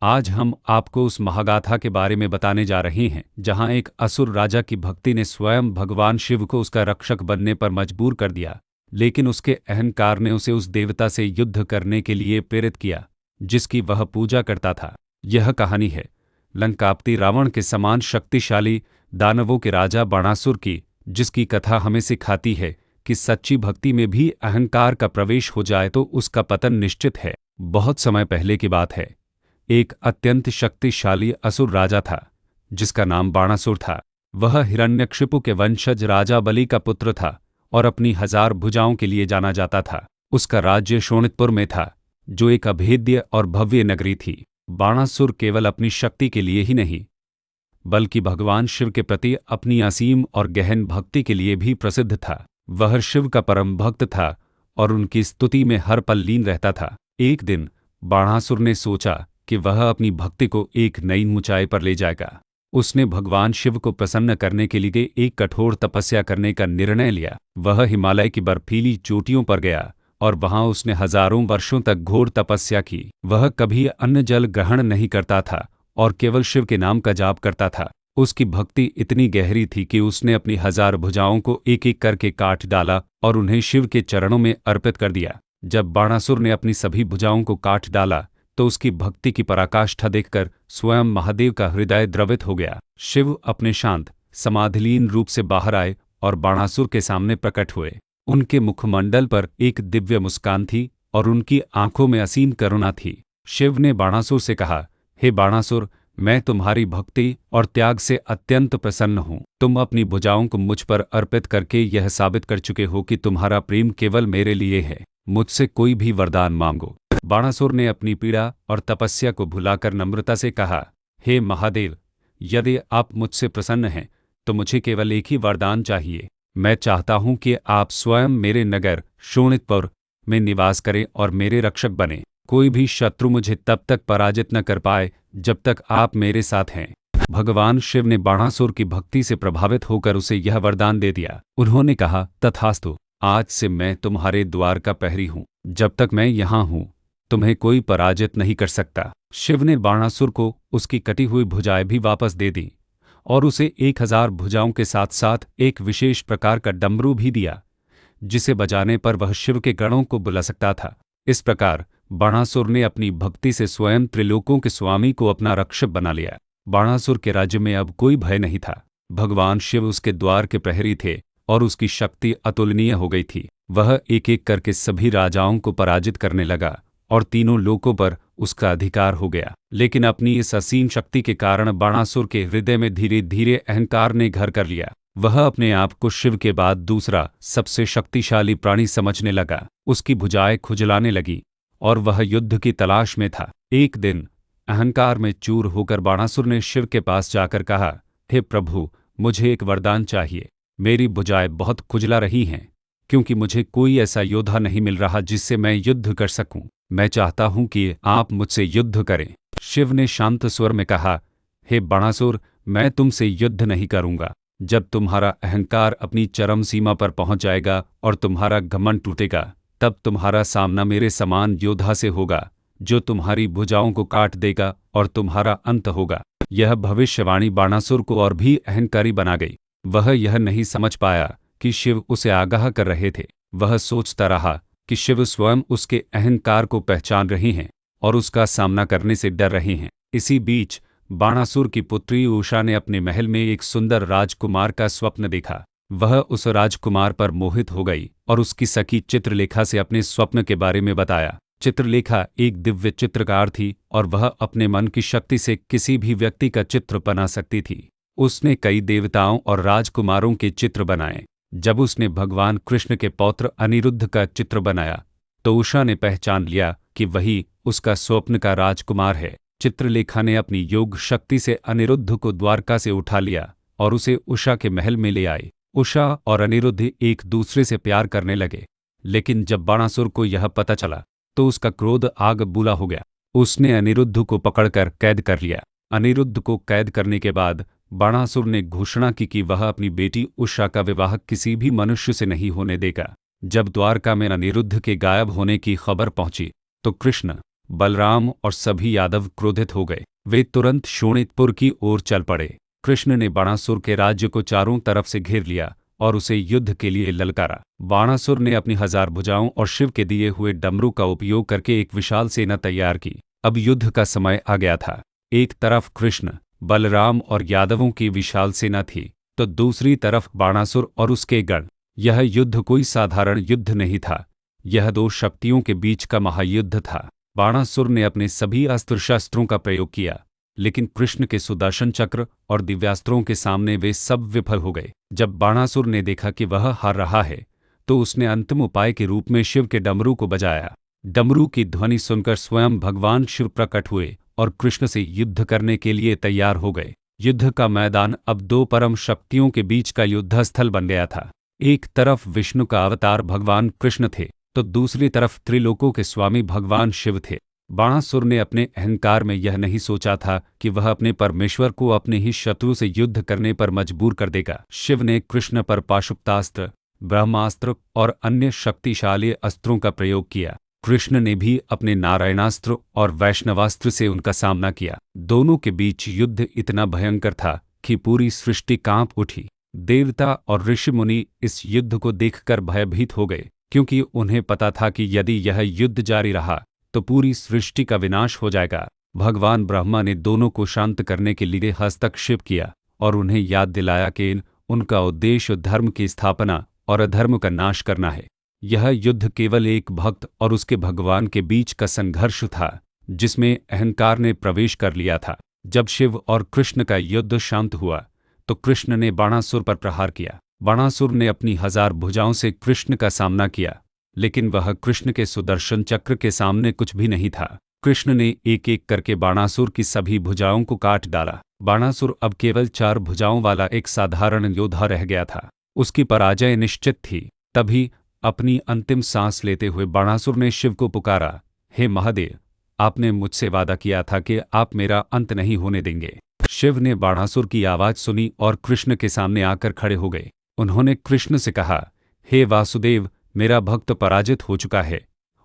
आज हम आपको उस महागाथा के बारे में बताने जा रहे हैं जहां एक असुर राजा की भक्ति ने स्वयं भगवान शिव को उसका रक्षक बनने पर मजबूर कर दिया, लेकिन उसके अहंकार ने उसे उस देवता से युद्ध करने के लिए प्रेरित किया जिसकी वह पूजा करता था। यह कहानी है लंकापति रावण के समान शक्तिशाली दानवों के राजा बाणासुर की, जिसकी कथा हमें सिखाती है कि सच्ची भक्ति में भी अहंकार का प्रवेश हो जाए तो उसका पतन निश्चित है। बहुत समय पहले की बात है। एक अत्यंत शक्तिशाली असुर राजा था जिसका नाम बाणासुर था। वह हिरण्यकशिपु के वंशज राजा बलि का पुत्र था और अपनी 1000 भुजाओं के लिए जाना जाता था। उसका राज्य शोणितपुर में था, जो एक अभेद्य और भव्य नगरी थी। बाणासुर केवल अपनी शक्ति के लिए ही नहीं, बल्कि भगवान शिव के प्रति अपनी असीम और गहन भक्ति के लिए भी प्रसिद्ध था। वह शिव का परम भक्त था और उनकी स्तुति में हर पल लीन रहता था। एक दिन बाणासुर ने सोचा कि वह अपनी भक्ति को एक नई ऊंचाई पर ले जाएगा। उसने भगवान शिव को प्रसन्न करने के लिए एक कठोर तपस्या करने का निर्णय लिया। वह हिमालय की बर्फीली चोटियों पर गया और वहां उसने हजारों वर्षों तक घोर तपस्या की। वह कभी अन्न जल ग्रहण नहीं करता था और केवल शिव के नाम का जाप करता था। उसकी भक्ति इतनी गहरी थी कि उसने अपनी 1000 भुजाओं को एक एक करके काट डाला और उन्हें शिव के चरणों में अर्पित कर दिया। जब बाणासुर ने अपनी सभी भुजाओं को काट डाला तो उसकी भक्ति की पराकाष्ठा देखकर स्वयं महादेव का हृदय द्रवित हो गया। शिव अपने शांत समाधिलीन रूप से बाहर आए और बाणासुर के सामने प्रकट हुए। उनके मुखमंडल पर एक दिव्य मुस्कान थी और उनकी आंखों में असीम करुणा थी। शिव ने बाणासुर से कहा, हे बाणासुर, मैं तुम्हारी भक्ति और त्याग से अत्यंत प्रसन्न हूँ। तुम अपनी भुजाओं को मुझ पर अर्पित करके यह साबित कर चुके हो कि तुम्हारा प्रेम केवल मेरे लिए है। मुझसे कोई भी वरदान मांगो। बाणासुर ने अपनी पीड़ा और तपस्या को भुलाकर नम्रता से कहा, हे महादेव, यदि आप मुझसे प्रसन्न हैं तो मुझे केवल एक ही वरदान चाहिए। मैं चाहता हूं कि आप स्वयं मेरे नगर शोणितपुर में निवास करें और मेरे रक्षक बने। कोई भी शत्रु मुझे तब तक पराजित न कर पाए जब तक आप मेरे साथ हैं। भगवान शिव ने बाणासुर की भक्ति से प्रभावित होकर उसे यह वरदान दे दिया। उन्होंने कहा, तथास्तु, आज से मैं तुम्हारे द्वार का प्रहरी हूँ। जब तक मैं यहाँ हूँ तुम्हें कोई पराजित नहीं कर सकता। शिव ने बाणासुर को उसकी कटी हुई भुजाएं भी वापस दे दी और उसे 1000 भुजाओं के साथ साथ एक विशेष प्रकार का डमरू भी दिया, जिसे बजाने पर वह शिव के गणों को बुला सकता था। इस प्रकार बाणासुर ने अपनी भक्ति से स्वयं त्रिलोकों के स्वामी को अपना रक्षक बना लिया। बाणासुर के राज्य में अब कोई भय नहीं था। भगवान शिव उसके द्वार के प्रहरी थे और उसकी शक्ति अतुलनीय हो गई थी। वह एक एक करके सभी राजाओं को पराजित करने लगा और तीनों लोकों पर उसका अधिकार हो गया। लेकिन अपनी इस असीम शक्ति के कारण बाणासुर के हृदय में धीरे धीरे अहंकार ने घर कर लिया। वह अपने आप को शिव के बाद दूसरा सबसे शक्तिशाली प्राणी समझने लगा। उसकी भुजाएं खुजलाने लगी और वह युद्ध की तलाश में था। एक दिन अहंकार में चूर होकर बाणासुर ने शिव के पास जाकर कहा, हे प्रभु, मुझे एक वरदान चाहिए। मेरी भुजाएं बहुत खुजला रही हैं क्योंकि मुझे कोई ऐसा योद्धा नहीं मिल रहा जिससे मैं युद्ध कर सकूं। मैं चाहता हूं कि आप मुझसे युद्ध करें। शिव ने शांत स्वर में कहा, हे बाणासुर, मैं तुमसे युद्ध नहीं करूंगा। जब तुम्हारा अहंकार अपनी चरम सीमा पर पहुंच जाएगा और तुम्हारा घमंड टूटेगा, तब तुम्हारा सामना मेरे समान योद्धा से होगा जो तुम्हारी भुजाओं को काट देगा और तुम्हारा अंत होगा। यह भविष्यवाणी बाणासुर को और भी अहंकारी बना गई। वह यह नहीं समझ पाया कि शिव उसे आगाह कर रहे थे। वह सोचता रहा कि शिव स्वयं उसके अहंकार को पहचान रहे हैं और उसका सामना करने से डर रहे हैं। इसी बीच बाणासुर की पुत्री उषा ने अपने महल में एक सुंदर राजकुमार का स्वप्न देखा। वह उस राजकुमार पर मोहित हो गई और उसकी सखी चित्रलेखा से अपने स्वप्न के बारे में बताया। चित्रलेखा एक दिव्य चित्रकार थी और वह अपने मन की शक्ति से किसी भी व्यक्ति का चित्र बना सकती थी। उसने कई देवताओं और राजकुमारों के चित्र बनाए। जब उसने भगवान कृष्ण के पौत्र अनिरुद्ध का चित्र बनाया तो उषा ने पहचान लिया कि वही उसका स्वप्न का राजकुमार है। चित्रलेखा ने अपनी योग शक्ति से अनिरुद्ध को द्वारका से उठा लिया और उसे उषा के महल में ले आई। उषा और अनिरुद्ध एक दूसरे से प्यार करने लगे, लेकिन जब बाणासुर को यह पता चला तो उसका क्रोध आग बूला हो गया। उसने अनिरुद्ध को पकड़कर कैद कर लिया। अनिरुद्ध को कैद करने के बाद बाणासुर ने घोषणा की कि वह अपनी बेटी उषा का विवाह किसी भी मनुष्य से नहीं होने देगा। जब द्वारका में अनिरुद्ध के गायब होने की खबर पहुंची तो कृष्ण, बलराम और सभी यादव क्रोधित हो गए। वे तुरंत शोणितपुर की ओर चल पड़े। कृष्ण ने बाणासुर के राज्य को चारों तरफ से घेर लिया और उसे युद्ध के लिए ललकारा। बाणासुर ने अपनी 1000 भुजाओं और शिव के दिए हुए डमरू का उपयोग करके एक विशाल सेना तैयार की। अब युद्ध का समय आ गया था। एक तरफ कृष्ण, बलराम और यादवों की विशाल सेना थी, तो दूसरी तरफ बाणासुर और उसके गण। यह युद्ध कोई साधारण युद्ध नहीं था, यह दो शक्तियों के बीच का महायुद्ध था। बाणासुर ने अपने सभी अस्त्र शस्त्रों का प्रयोग किया, लेकिन कृष्ण के सुदर्शन चक्र और दिव्यास्त्रों के सामने वे सब विफल हो गए। जब बाणासुर ने देखा कि वह हार रहा है, तो उसने अंतिम उपाय के रूप में शिव के डमरू को बजाया। डमरू की ध्वनि सुनकर स्वयं भगवान शिव प्रकट हुए और कृष्ण से युद्ध करने के लिए तैयार हो गए। युद्ध का मैदान अब दो परम शक्तियों के बीच का युद्धस्थल बन गया था। एक तरफ विष्णु का अवतार भगवान कृष्ण थे, तो दूसरी तरफ त्रिलोकों के स्वामी भगवान शिव थे। बाणासुर ने अपने अहंकार में यह नहीं सोचा था कि वह अपने परमेश्वर को अपने ही शत्रु से युद्ध करने पर मजबूर कर देगा। शिव ने कृष्ण पर पाशुपतास्त्र, ब्रह्मास्त्र और अन्य शक्तिशाली अस्त्रों का प्रयोग किया। कृष्ण ने भी अपने नारायणास्त्र और वैष्णवास्त्र से उनका सामना किया। दोनों के बीच युद्ध इतना भयंकर था कि पूरी सृष्टि कांप उठी। देवता और ऋषि मुनि इस युद्ध को देखकर भयभीत हो गए, क्योंकि उन्हें पता था कि यदि यह युद्ध जारी रहा तो पूरी सृष्टि का विनाश हो जाएगा। भगवान ब्रह्मा ने दोनों को शांत करने के लिए हस्तक्षेप किया और उन्हें याद दिलाया कि उनका उद्देश्य धर्म की स्थापना और अधर्म का नाश करना है। यह युद्ध केवल एक भक्त और उसके भगवान के बीच का संघर्ष था, जिसमें अहंकार ने प्रवेश कर लिया था। जब शिव और कृष्ण का युद्ध शांत हुआ, तो कृष्ण ने बाणासुर पर प्रहार किया। बाणासुर ने अपनी 1000 भुजाओं से कृष्ण का सामना किया, लेकिन वह कृष्ण के सुदर्शन चक्र के सामने कुछ भी नहीं था। कृष्ण ने एक एक करके बाणासुर की सभी भुजाओं को काट डाला। बाणासुर अब केवल 4 भुजाओं वाला एक साधारण योद्धा रह गया था। उसकी पराजय निश्चित थी। तभी अपनी अंतिम सांस लेते हुए बाणासुर ने शिव को पुकारा, हे महादेव, आपने मुझसे वादा किया था कि आप मेरा अंत नहीं होने देंगे। शिव ने बाणासुर की आवाज सुनी और कृष्ण के सामने आकर खड़े हो गए। उन्होंने कृष्ण से कहा, हे वासुदेव, मेरा भक्त पराजित हो चुका है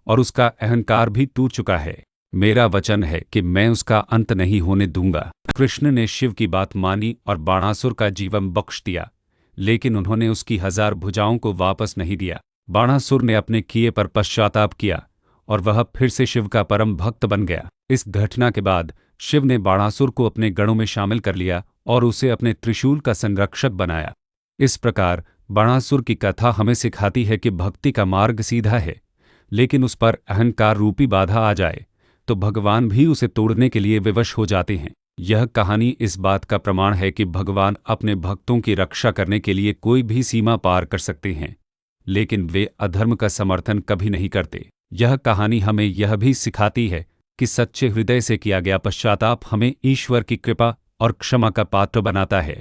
और उसका अहंकार भी टूट चुका है। मेरा वचन है कि मैं उसका अंत नहीं होने दूंगा। कृष्ण ने शिव की बात मानी और बाणासुर का जीवन बख्श दिया, लेकिन उन्होंने उसकी 1000 भुजाओं को वापस नहीं दिया। बाणासुर ने अपने किए पर पश्चाताप किया और वह फिर से शिव का परम भक्त बन गया। इस घटना के बाद शिव ने बाणासुर को अपने गणों में शामिल कर लिया और उसे अपने त्रिशूल का संरक्षक बनाया। इस प्रकार बाणासुर की कथा हमें सिखाती है कि भक्ति का मार्ग सीधा है, लेकिन उस पर अहंकार रूपी बाधा आ जाए तो भगवान भी उसे तोड़ने के लिए विवश हो जाते हैं। यह कहानी इस बात का प्रमाण है कि भगवान अपने भक्तों की रक्षा करने के लिए कोई भी सीमा पार कर सकते हैं, लेकिन वे अधर्म का समर्थन कभी नहीं करते। यह कहानी हमें यह भी सिखाती है कि सच्चे हृदय से किया गया पश्चाताप हमें ईश्वर की कृपा और क्षमा का पात्र बनाता है।